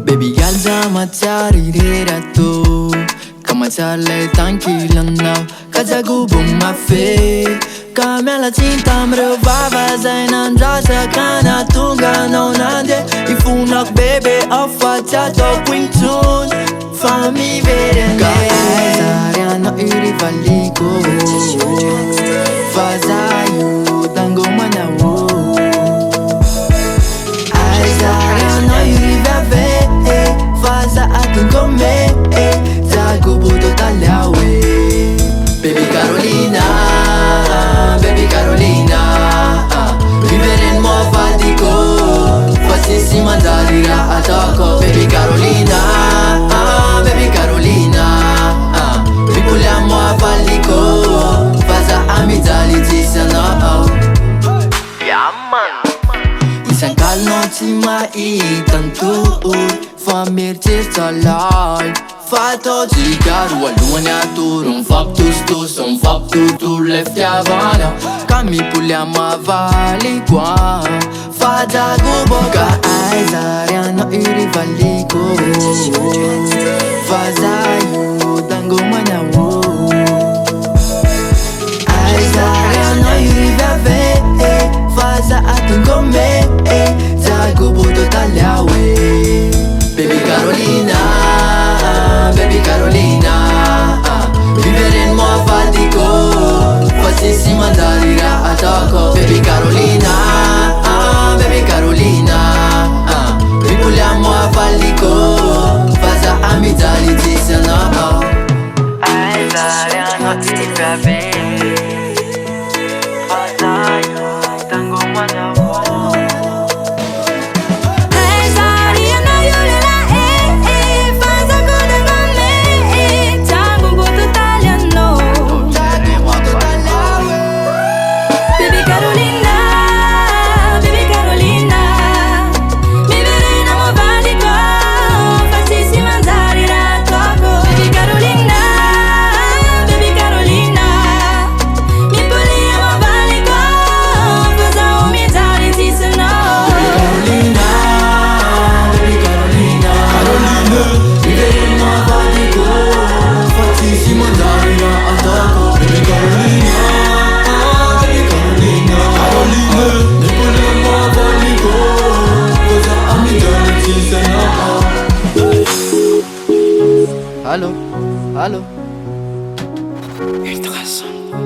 Baby girl zamacharirera tu Kamacharle tankilanau Kajagubu mafe Kamela cinta mrevava Zay nandrasa kana tunga naunande Ifunak bebe affaciato quintun Fammi vedere Kaisariano irivaliko Fazayu dango manawo Aisariano irivave Faza atin come Zago budo tagliawe Baby Carolina Baby Carolina Vivere in nuova dico Qualsiasi mandarira a tocco Baby Carolina Baby Carolina Ripuliamo a fallico Faza amizali ci sono Isang kalno ci mai tanto Famirci salai Fato cigaru aluan atur Un faptus un faptutur leftiavana Kami puliamo a vali qua Faza gubo ka aizariano irivaliko Faza yu dango manawo Aizariano irivave Faza atun come Zago budo tagliawe Baby Carolina Baby Carolina Vivere in nuova dico Qualsiasi mandarira a tocco Baby Carolina Baby Carolina Ripuliamo a fallico Faza amizali ci sono Aizariano ti vabbè Faza io tango manawo Halo, halo. Ito ka son.